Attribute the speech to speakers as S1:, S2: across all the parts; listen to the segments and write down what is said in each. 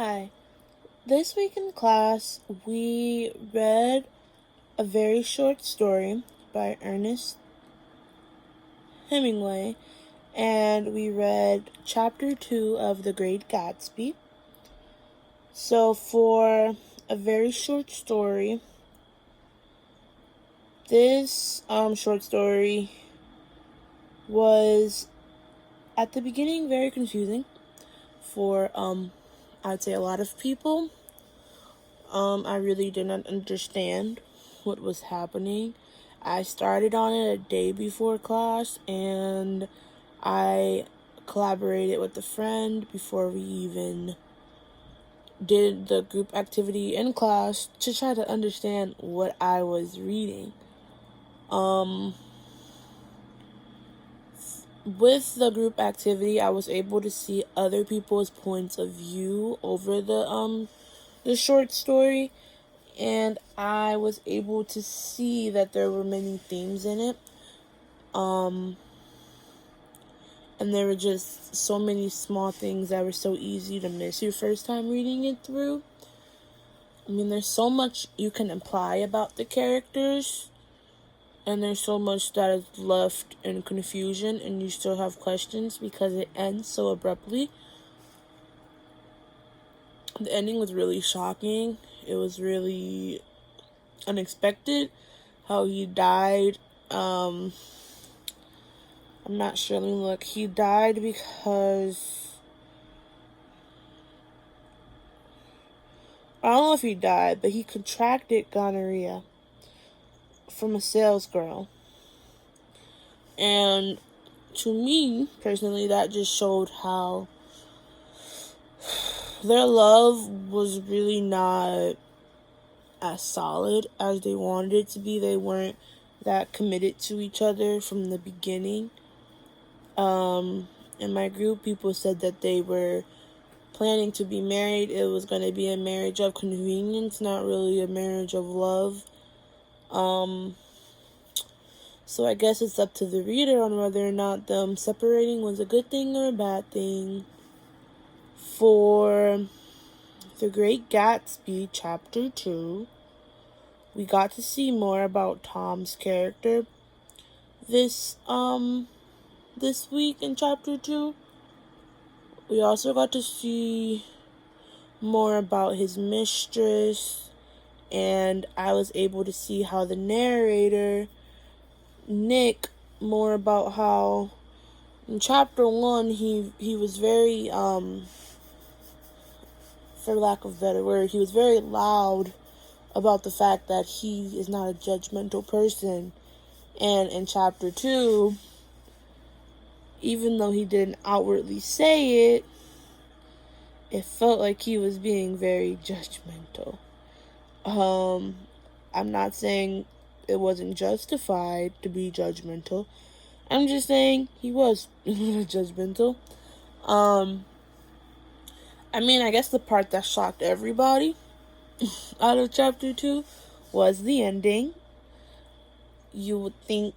S1: Hi. This week in class, we read a very short story by Ernest Hemingway, and we read chapter 2 of The Great Gatsby. So, for a very short story, this short story was at the beginning very confusing for I'd say a lot of people. I really did not understand what was happening. I started on it a day before class, and I collaborated with a friend before we even did the group activity in class to try to understand what I was reading. With the group activity, I was able to see other people's points of view over the short story, and I was able to see that there were many themes in it. And there were just so many small things that were so easy to miss your first time reading it through. I mean, there's so much you can imply about the characters, and there's so much that is left in confusion, and you still have questions because it ends so abruptly. The ending was really shocking. It was really unexpected how he died. I'm not sure. Let me look. He died because I don't know if he died, but he contracted gonorrhea from a salesgirl. And to me, personally, that just showed how their love was really not as solid as they wanted it to be. They weren't that committed to each other from the beginning. In my group, people said that they were planning to be married. It was going to be a marriage of convenience, not really a marriage of love. So I guess it's up to the reader on whether or not them separating was a good thing or a bad thing. For The Great Gatsby, Chapter 2, we got to see more about Tom's character this week in Chapter 2. We also got to see more about his mistress, and I was able to see how the narrator, Nick, more about how in chapter 1 he was very for lack of a better word, he was very loud about the fact that he is not a judgmental person. And in chapter 2, even though he didn't outwardly say it, it felt like he was being very judgmental. I'm not saying it wasn't justified to be judgmental. I'm just saying he was judgmental. I mean, I guess the part that shocked everybody out of chapter 2 was the ending. You would think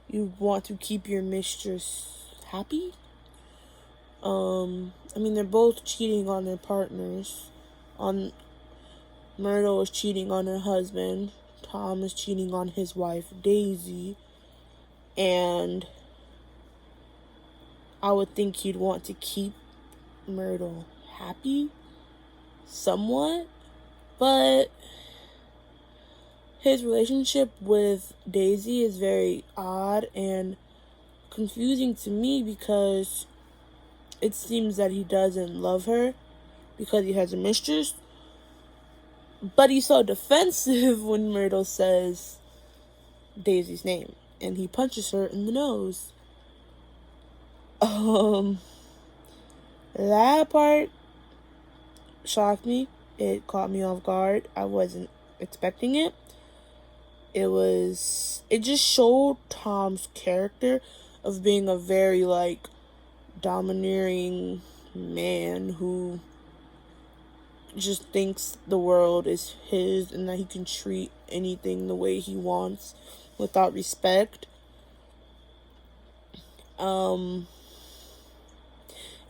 S1: you want to keep your mistress happy. I mean, they're both cheating on their partners. Myrtle is cheating on her husband. Tom is cheating on his wife, Daisy. And I would think you'd want to keep Myrtle happy, somewhat. But his relationship with Daisy is very odd and confusing to me because it seems that he doesn't love her because he has a mistress. But he's so defensive when Myrtle says Daisy's name, and he punches her in the nose. That part shocked me. It caught me off guard. I wasn't expecting it. It just showed Tom's character of being a very, domineering man who just thinks the world is his and that he can treat anything the way he wants without respect.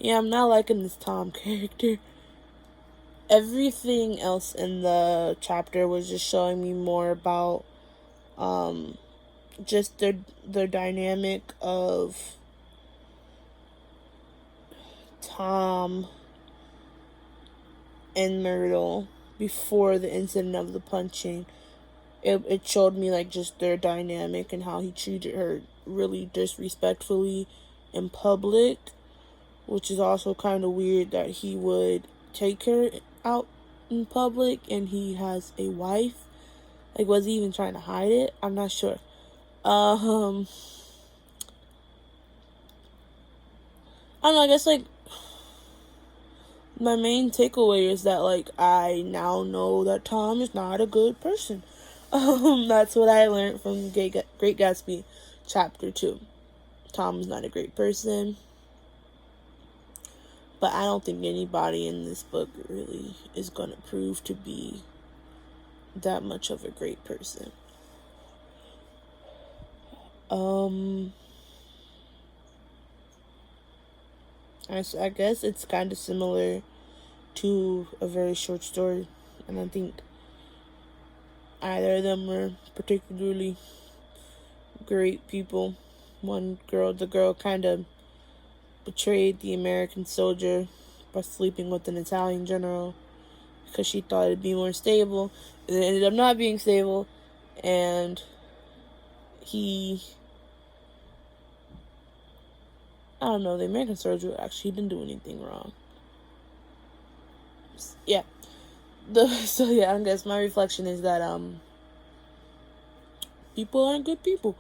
S1: Yeah, I'm not liking this Tom character. Everything else in the chapter was just showing me more about just the dynamic of Tom and Myrtle before the incident of the punching. It showed me like just their dynamic and how he treated her really disrespectfully in public, which is also kind of weird that he would take her out in public and he has a wife. Like, was he even trying to hide it? I'm not sure. I don't know, I guess like my main takeaway is that like I now know that Tom is not a good person. That's what I learned from Great Gatsby chapter 2. Tom is not a great person. But I don't think anybody in this book really is going to prove to be that much of a great person. I guess it's kind of similar to A Very Short Story. And I think either of them were particularly great people. The girl kind of betrayed the American soldier by sleeping with an Italian general because she thought it'd be more stable. And it ended up not being stable, and I don't know, the American soldier actually didn't do anything wrong. Yeah. So yeah, I guess my reflection is that people aren't good people.